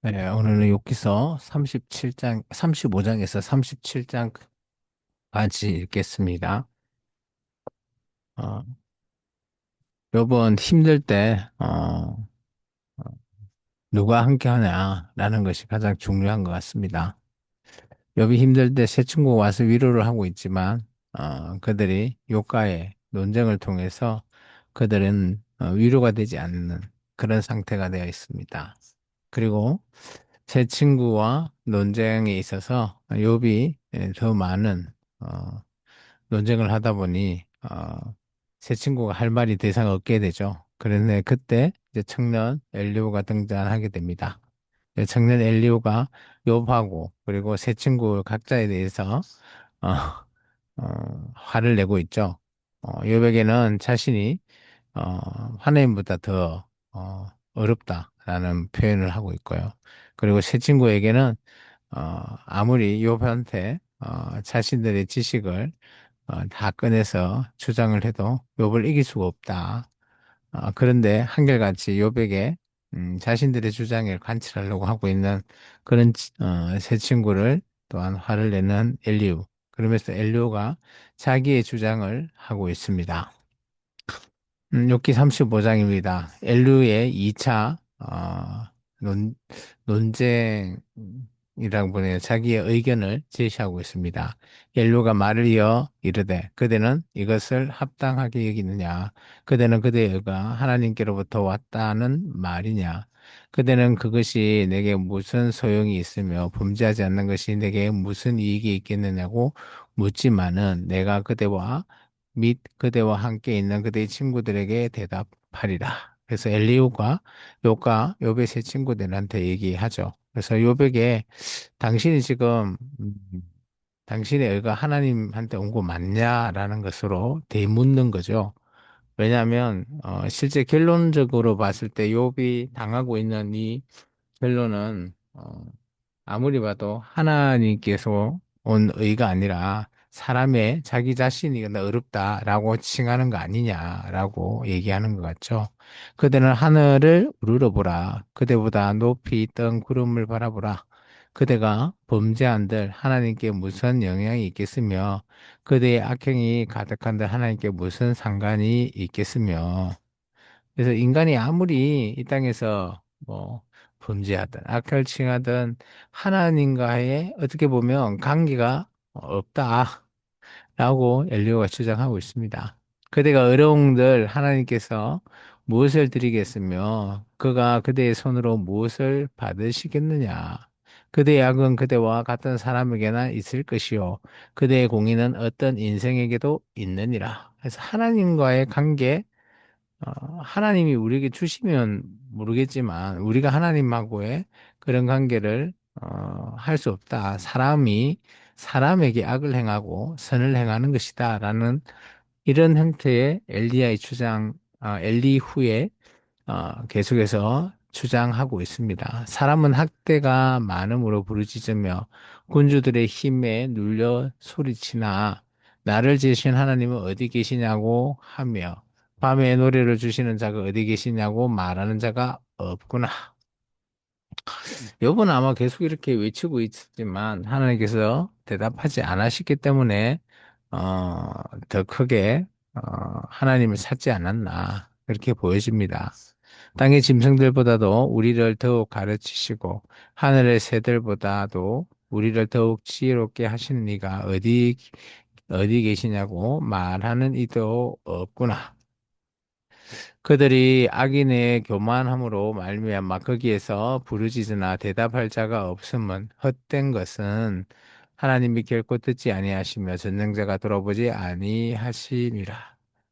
네, 오늘은 욥기서 37장, 35장에서 37장까지 읽겠습니다. 어, 욥은 힘들 때, 누가 함께 하냐라는 것이 가장 중요한 것 같습니다. 욥이 힘들 때 세 친구가 와서 위로를 하고 있지만, 그들이 욥과의 논쟁을 통해서 그들은 위로가 되지 않는 그런 상태가 되어 있습니다. 그리고 제 친구와 논쟁에 있어서 욥이 더 많은 어, 논쟁을 하다 보니 제 친구가 할 말이 더 이상 없게 되죠. 그런데 그때 이제 청년 엘리오가 등장하게 됩니다. 청년 엘리오가 욥하고 그리고 세 친구 각자에 대해서 어, 화를 내고 있죠. 욥에게는 자신이 어, 하나님보다 더 어렵다라는 표현을 하고 있고요. 그리고 새 친구에게는 아무리 욥한테 자신들의 지식을 다 꺼내서 주장을 해도 욥을 이길 수가 없다. 그런데 한결같이 욥에게 자신들의 주장을 관철하려고 하고 있는 그런 새 친구를 또한 화를 내는 엘리우. 그러면서 엘리우가 자기의 주장을 하고 있습니다. 욥기 35장입니다. 엘루의 2차 논, 논쟁이라고 보네요. 자기의 의견을 제시하고 있습니다. 엘루가 말을 이어 이르되 그대는 이것을 합당하게 여기느냐? 그대는 그대의 의가 하나님께로부터 왔다는 말이냐? 그대는 그것이 내게 무슨 소용이 있으며 범죄하지 않는 것이 내게 무슨 이익이 있겠느냐고 묻지만은 내가 그대와 및 그대와 함께 있는 그대의 친구들에게 대답하리라. 그래서 엘리후가 욥과 욥의 세 친구들한테 얘기하죠. 그래서 욥에게 당신이 지금 당신의 애가 하나님한테 온 거 맞냐라는 것으로 되묻는 거죠. 왜냐하면 실제 결론적으로 봤을 때 욥이 당하고 있는 이 결론은 아무리 봐도 하나님께서 온 의가 아니라 사람의 자기 자신이 나 어렵다라고 칭하는 거 아니냐라고 얘기하는 것 같죠. 그대는 하늘을 우러러보라. 그대보다 높이 있던 구름을 바라보라. 그대가 범죄한들 하나님께 무슨 영향이 있겠으며 그대의 악행이 가득한들 하나님께 무슨 상관이 있겠으며 그래서 인간이 아무리 이 땅에서 뭐 범죄하든 악할 칭하든 하나님과의 어떻게 보면 관계가 없다라고 엘리오가 주장하고 있습니다. 그대가 어려움들 하나님께서 무엇을 드리겠으며 그가 그대의 손으로 무엇을 받으시겠느냐. 그대의 악은 그대와 같은 사람에게나 있을 것이요. 그대의 공의는 어떤 인생에게도 있느니라. 그래서 하나님과의 관계 하나님이 우리에게 주시면 모르겠지만 우리가 하나님하고의 그런 관계를 할 수 없다. 사람이 사람에게 악을 행하고 선을 행하는 것이다라는 이런 형태의 엘리야의 주장, 엘리후의 계속해서 주장하고 있습니다. 사람은 학대가 많음으로 부르짖으며 군주들의 힘에 눌려 소리치나 나를 지으신 하나님은 어디 계시냐고 하며 밤에 노래를 주시는 자가 어디 계시냐고 말하는 자가 없구나. 여분 아마 계속 이렇게 외치고 있지만 하나님께서 대답하지 않으셨기 때문에 어, 더 크게 하나님을 찾지 않았나 그렇게 보여집니다. 땅의 짐승들보다도 우리를 더욱 가르치시고 하늘의 새들보다도 우리를 더욱 지혜롭게 하시는 이가 어디 계시냐고 말하는 이도 없구나. 그들이 악인의 교만함으로 말미암아 거기에서 부르짖으나 대답할 자가 없음은 헛된 것은 하나님이 결코 듣지 아니하시며 전능자가 돌아보지 아니하심이라.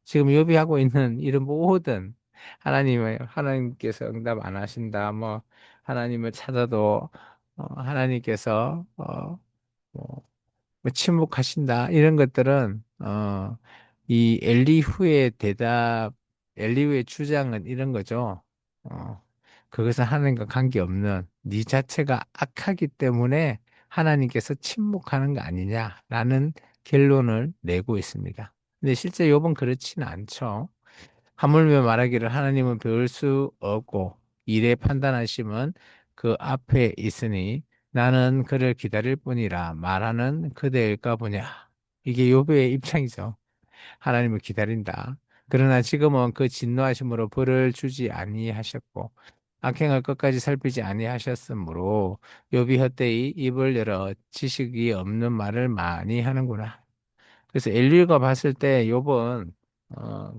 지금 요비하고 있는 이런 모든 하나님께서 응답 안 하신다. 뭐 하나님을 찾아도 하나님께서 뭐 침묵하신다. 이런 것들은 이 엘리후의 주장은 이런 거죠. 어, 그것은 하나님과 관계없는 네 자체가 악하기 때문에 하나님께서 침묵하는 거 아니냐라는 결론을 내고 있습니다. 근데 실제 욥은 그렇지는 않죠. 하물며 말하기를 하나님은 배울 수 없고 일에 판단하심은 그 앞에 있으니 나는 그를 기다릴 뿐이라 말하는 그대일까 보냐. 이게 욥의 입장이죠. 하나님을 기다린다. 그러나 지금은 그 진노하심으로 벌을 주지 아니하셨고 악행을 끝까지 살피지 아니하셨으므로 욥이 헛되이 입을 열어 지식이 없는 말을 많이 하는구나. 그래서 엘리가 봤을 때 욥은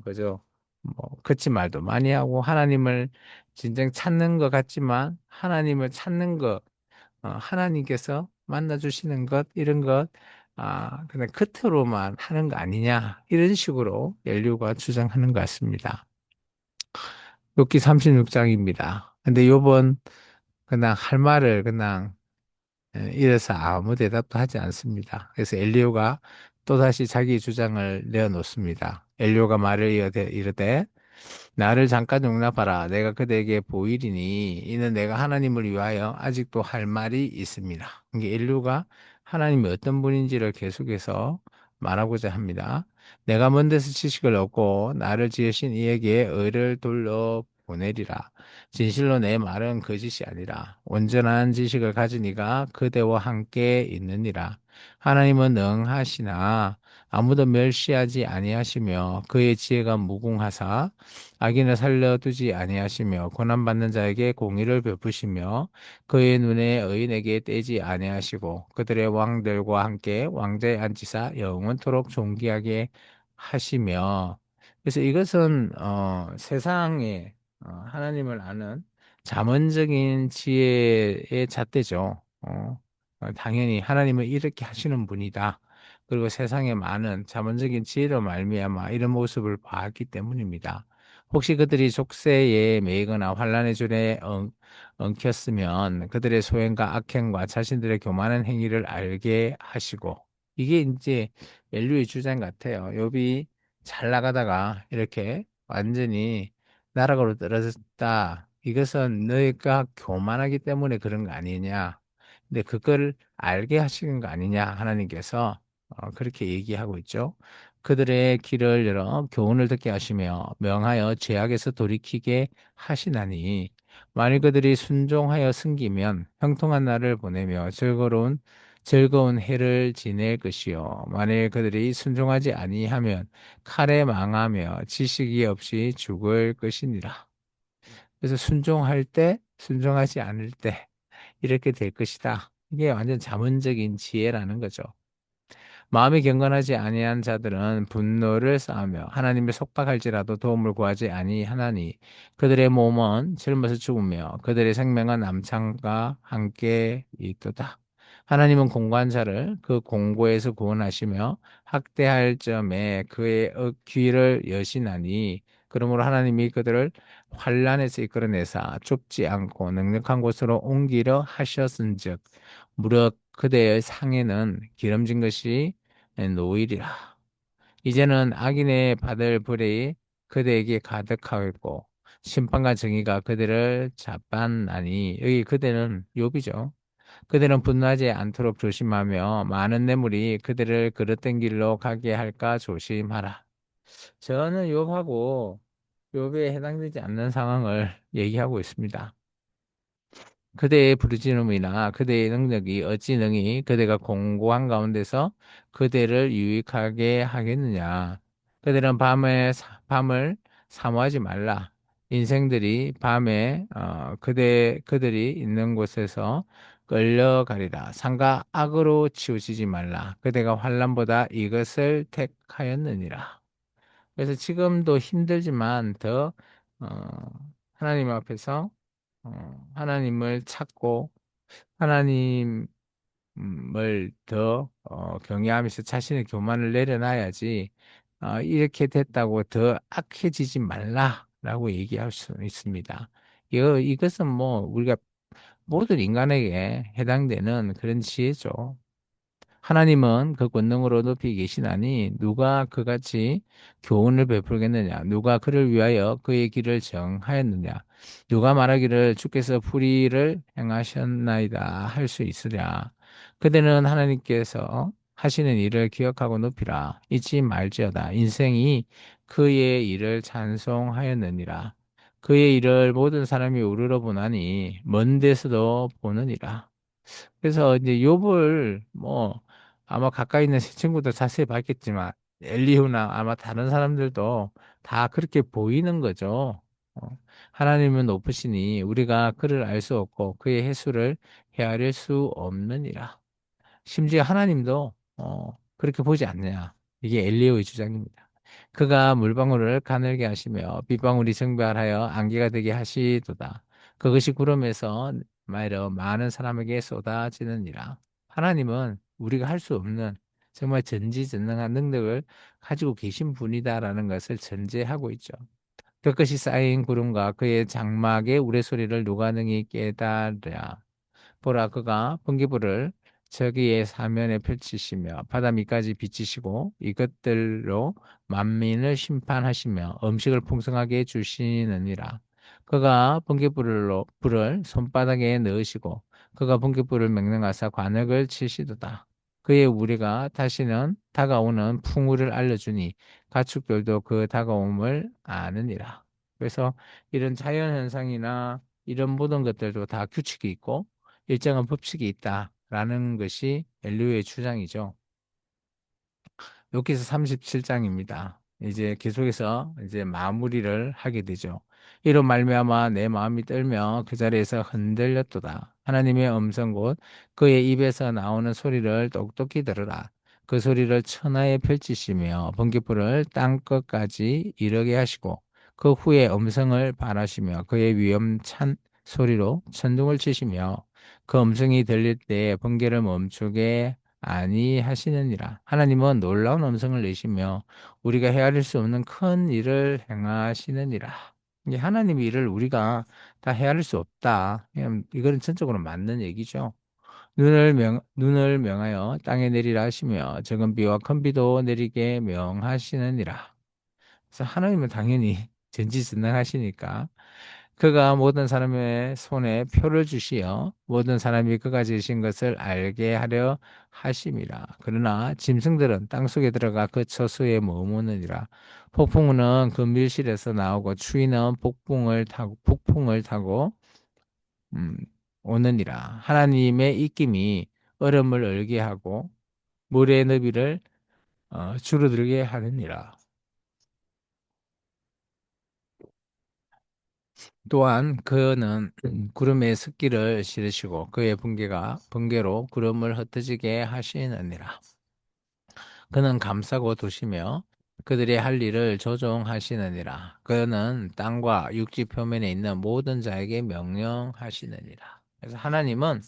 그죠. 뭐 그치 말도 많이 하고 하나님을 진정 찾는 것 같지만 하나님을 찾는 것 하나님께서 만나 주시는 것 이런 것 그냥 겉으로만 하는 거 아니냐 이런 식으로 엘리후가 주장하는 것 같습니다. 욥기 36장입니다. 근데 욥은 그냥 할 말을 그냥 이래서 아무 대답도 하지 않습니다. 그래서 엘리후가 또다시 자기 주장을 내어놓습니다. 엘리후가 말을 이르되 나를 잠깐 용납하라. 내가 그대에게 보이리니 이는 내가 하나님을 위하여 아직도 할 말이 있습니다. 이게 인류가 하나님이 어떤 분인지를 계속해서 말하고자 합니다. 내가 먼 데서 지식을 얻고 나를 지으신 이에게 의를 돌려 보내리라. 진실로 내 말은 거짓이 아니라 온전한 지식을 가진 이가 그대와 함께 있느니라. 하나님은 능하시나 아무도 멸시하지 아니하시며 그의 지혜가 무궁하사 악인을 살려두지 아니하시며 고난받는 자에게 공의를 베푸시며 그의 눈에 의인에게 떼지 아니하시고 그들의 왕들과 함께 왕자에 앉히사 영원토록 존귀하게 하시며 그래서 이것은 세상에 하나님을 아는 자문적인 지혜의 잣대죠. 당연히 하나님은 이렇게 하시는 분이다. 그리고 세상에 많은 자문적인 지혜로 말미암아 이런 모습을 봤기 때문입니다. 혹시 그들이 족쇄에 매이거나 환란의 줄에 엉켰으면 그들의 소행과 악행과 자신들의 교만한 행위를 알게 하시고 이게 이제 인류의 주장 같아요. 욥이 잘 나가다가 이렇게 완전히 나락으로 떨어졌다. 이것은 너희가 교만하기 때문에 그런 거 아니냐. 근데 그걸 알게 하시는 거 아니냐. 하나님께서 그렇게 얘기하고 있죠. 그들의 길을 열어 교훈을 듣게 하시며 명하여 죄악에서 돌이키게 하시나니 만일 그들이 순종하여 승기면 형통한 날을 보내며 즐거운 해를 지낼 것이요 만일 그들이 순종하지 아니하면 칼에 망하며 지식이 없이 죽을 것이니라. 그래서 순종할 때 순종하지 않을 때 이렇게 될 것이다. 이게 완전 자문적인 지혜라는 거죠. 마음이 경건하지 아니한 자들은 분노를 쌓으며 하나님을 속박할지라도 도움을 구하지 아니하나니 그들의 몸은 젊어서 죽으며 그들의 생명은 남창과 함께 있도다. 하나님은 공고한 자를 그 공고에서 구원하시며 학대할 점에 그의 귀를 여시나니 그러므로 하나님이 그들을 환란에서 이끌어내사 좁지 않고 넉넉한 곳으로 옮기려 하셨은즉 무릇 그대의 상에는 기름진 것이 노일이라. 이제는 악인의 받을 불이 그대에게 가득하고 심판과 정의가 그들을 잡았나니 여기 그대는 욥이죠. 그들은 분노하지 않도록 조심하며 많은 뇌물이 그들을 그릇된 길로 가게 할까 조심하라. 저는 욥하고 욥에 해당되지 않는 상황을 얘기하고 있습니다. 그대의 부르짖음이나 그대의 능력이 어찌 능히 그대가 공고한 가운데서 그대를 유익하게 하겠느냐. 그들은 밤을 사모하지 말라. 인생들이 밤에 그들이 있는 곳에서 끌려가리라. 상가 악으로 치우치지 말라. 그대가 환난보다 이것을 택하였느니라. 그래서 지금도 힘들지만 더 하나님 앞에서 하나님을 찾고 하나님을 더 경외하면서 자신의 교만을 내려놔야지 이렇게 됐다고 더 악해지지 말라라고 얘기할 수 있습니다. 이것은 뭐 우리가 모든 인간에게 해당되는 그런 지혜죠. 하나님은 그 권능으로 높이 계시나니 누가 그같이 교훈을 베풀겠느냐? 누가 그를 위하여 그의 길을 정하였느냐? 누가 말하기를 주께서 불의를 행하셨나이다 할 수 있으랴? 그대는 하나님께서 하시는 일을 기억하고 높이라. 잊지 말지어다. 인생이 그의 일을 찬송하였느니라. 그의 일을 모든 사람이 우러러 보나니 먼 데서도 보느니라. 그래서 이제 욥을 뭐 아마 가까이 있는 새 친구도 자세히 봤겠지만 엘리후나 아마 다른 사람들도 다 그렇게 보이는 거죠. 하나님은 높으시니 우리가 그를 알 수 없고 그의 해수를 헤아릴 수 없느니라. 심지어 하나님도 그렇게 보지 않느냐. 이게 엘리야의 주장입니다. 그가 물방울을 가늘게 하시며 빗방울이 증발하여 안개가 되게 하시도다. 그것이 구름에서 말여 많은 사람에게 쏟아지느니라. 하나님은 우리가 할 수 없는 정말 전지전능한 능력을 가지고 계신 분이다라는 것을 전제하고 있죠. 그 쌓인 구름과 그의 장막의 우레소리를 누가 능히 깨달으랴. 보라 그가 번개불을 저기의 사면에 펼치시며 바다 밑까지 비치시고 이것들로 만민을 심판하시며 음식을 풍성하게 주시느니라. 그가 번개불로 불을 손바닥에 넣으시고 그가 번개불을 명령하사 관역을 치시도다. 그의 우리가 다시는 다가오는 풍우를 알려주니 가축들도 그 다가옴을 아느니라. 그래서 이런 자연 현상이나 이런 모든 것들도 다 규칙이 있고 일정한 법칙이 있다라는 것이 엘리오의 주장이죠. 여기서 37장입니다. 이제 계속해서 이제 마무리를 하게 되죠. 이로 말미암아 내 마음이 떨며 그 자리에서 흔들렸도다. 하나님의 음성 곧 그의 입에서 나오는 소리를 똑똑히 들으라. 그 소리를 천하에 펼치시며 번개불을 땅 끝까지 이르게 하시고 그 후에 음성을 발하시며 그의 위엄찬 소리로 천둥을 치시며 그 음성이 들릴 때 번개를 멈추게 아니하시느니라. 하나님은 놀라운 음성을 내시며 우리가 헤아릴 수 없는 큰 일을 행하시느니라. 이게 하나님의 일을 우리가 다 헤아릴 수 없다. 그냥 이거는 전적으로 맞는 얘기죠. 눈을 명하여 땅에 내리라 하시며 적은 비와 큰 비도 내리게 명하시느니라. 그래서 하나님은 당연히 전지전능하시니까 그가 모든 사람의 손에 표를 주시어 모든 사람이 그가 지으신 것을 알게 하려 하심이라. 그러나 짐승들은 땅속에 들어가 그 처소에 머무느니라. 폭풍우는 그 밀실에서 나오고 추위는 폭풍을 타고 음, 오느니라. 하나님의 입김이 얼음을 얼게 하고 물의 너비를 줄어들게 하느니라. 또한 그는 구름에 습기를 실으시고 그의 번개로 구름을 흩어지게 하시느니라. 그는 감싸고 두시며 그들의 할 일을 조종하시느니라. 그는 땅과 육지 표면에 있는 모든 자에게 명령하시느니라. 그래서 하나님은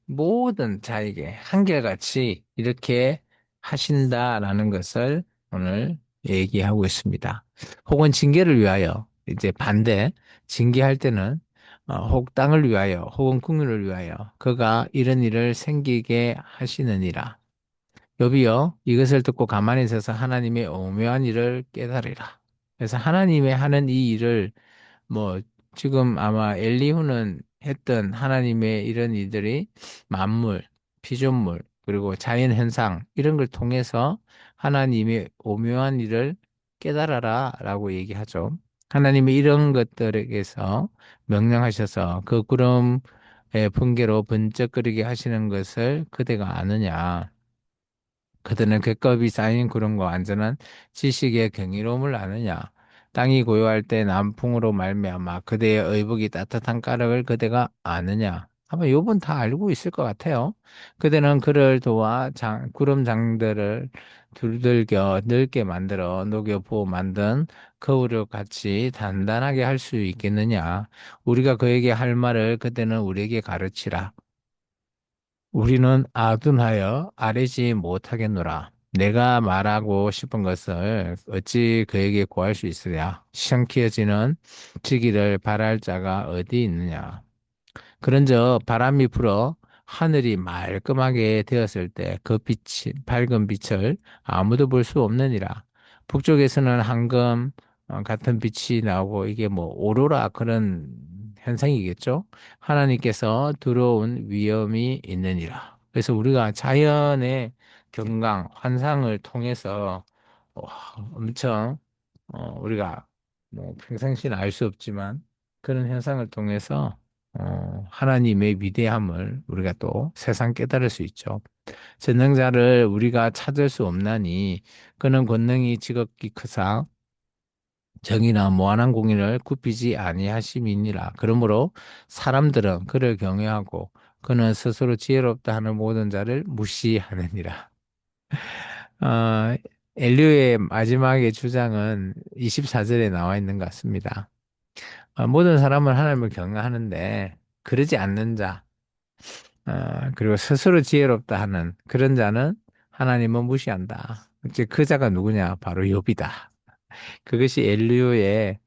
모든 자에게 한결같이 이렇게 하신다라는 것을 오늘 얘기하고 있습니다. 혹은 징계를 위하여 이제 반대 징계할 때는 혹 땅을 위하여 혹은 국민을 위하여 그가 이런 일을 생기게 하시느니라. 여비여 이것을 듣고 가만히 있어서 하나님의 오묘한 일을 깨달으라. 그래서 하나님의 하는 이 일을 뭐 지금 아마 엘리후는 했던 하나님의 이런 일들이 만물, 피조물, 그리고 자연 현상 이런 걸 통해서 하나님의 오묘한 일을 깨달아라라고 얘기하죠. 하나님이 이런 것들에게서 명령하셔서 그 구름의 번개로 번쩍거리게 하시는 것을 그대가 아느냐? 그들은 객겁이 쌓인 구름과 완전한 지식의 경이로움을 아느냐? 땅이 고요할 때 남풍으로 말미암아 그대의 의복이 따뜻한 까닭을 그대가 아느냐? 아마 요번 다 알고 있을 것 같아요. 그대는 그를 도와 구름 장들을 두들겨 넓게 만들어 녹여 부어 만든 거울을 같이 단단하게 할 수 있겠느냐? 우리가 그에게 할 말을 그대는 우리에게 가르치라. 우리는 아둔하여 아뢰지 못하겠노라. 내가 말하고 싶은 것을 어찌 그에게 구할 수 있으랴? 시험키어지는 지기를 바랄 자가 어디 있느냐? 그런저 바람이 불어 하늘이 말끔하게 되었을 때 그 밝은 빛을 아무도 볼 수 없느니라. 북쪽에서는 황금 같은 빛이 나오고 이게 뭐 오로라 그런 현상이겠죠. 하나님께서 들어온 위험이 있느니라. 그래서 우리가 자연의 경강, 환상을 통해서 와, 엄청 우리가 뭐 평상시는 알 수 없지만 그런 현상을 통해서 하나님의 위대함을 우리가 또 세상 깨달을 수 있죠. 전능자를 우리가 찾을 수 없나니 그는 권능이 지극히 크사 정의나 무한한 공의를 굽히지 아니하심이니라. 그러므로 사람들은 그를 경외하고 그는 스스로 지혜롭다 하는 모든 자를 무시하느니라. 어, 엘리후의 마지막의 주장은 24절에 나와 있는 것 같습니다. 모든 사람은 하나님을 경외하는데 그러지 않는 자, 그리고 스스로 지혜롭다 하는 그런 자는 하나님은 무시한다. 이제 그 자가 누구냐? 바로 욥이다. 그것이 엘리오의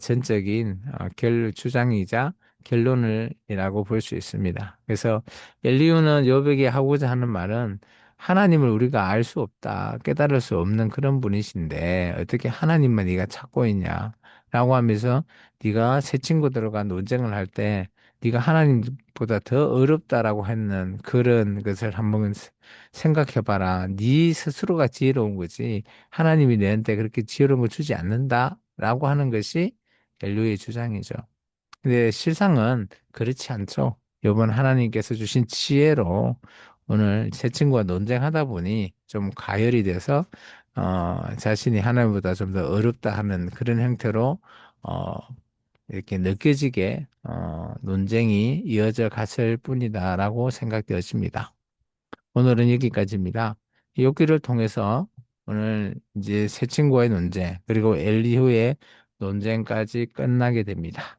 전적인 주장이자 결론이라고 볼 수 있습니다. 그래서 엘리오는 욥에게 하고자 하는 말은 하나님을 우리가 알 수 없다, 깨달을 수 없는 그런 분이신데 어떻게 하나님만 네가 찾고 있냐? 라고 하면서 네가 새 친구들과 논쟁을 할 때 네가 하나님보다 더 어렵다라고 했는 그런 것을 한번 생각해봐라. 네 스스로가 지혜로운 거지. 하나님이 내한테 그렇게 지혜로운 걸 주지 않는다라고 하는 것이 밸류의 주장이죠. 근데 실상은 그렇지 않죠. 이번 하나님께서 주신 지혜로 오늘 제 친구와 논쟁하다 보니 좀 가열이 돼서 자신이 하나님보다 좀 더 어렵다 하는 그런 형태로 어, 이렇게 느껴지게 논쟁이 이어져 갔을 뿐이다라고 생각되어집니다. 오늘은 여기까지입니다. 이 욥기를 통해서 오늘 이제 새 친구와의 논쟁, 그리고 엘리후의 논쟁까지 끝나게 됩니다.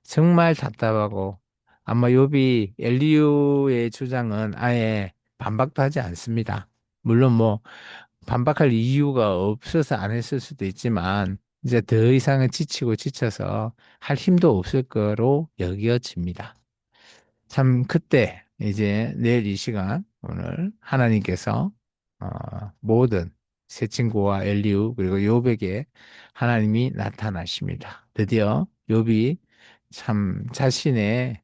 정말 답답하고 아마 욥이 엘리후의 주장은 아예 반박도 하지 않습니다. 물론 뭐 반박할 이유가 없어서 안 했을 수도 있지만 이제 더 이상은 지치고 지쳐서 할 힘도 없을 거로 여겨집니다. 참 그때 이제 내일 이 시간 오늘 하나님께서 어, 모든 새 친구와 엘리우 그리고 욥에게 하나님이 나타나십니다. 드디어 욥이 참 자신의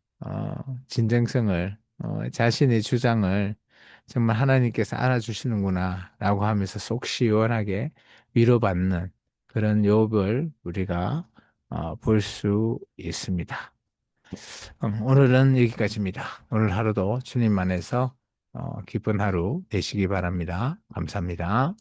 진정성을 자신의 주장을 정말 하나님께서 알아주시는구나라고 하면서 속 시원하게 위로받는 그런 욥을 우리가 볼 수 있습니다. 오늘은 여기까지입니다. 오늘 하루도 주님 안에서 기쁜 하루 되시기 바랍니다. 감사합니다.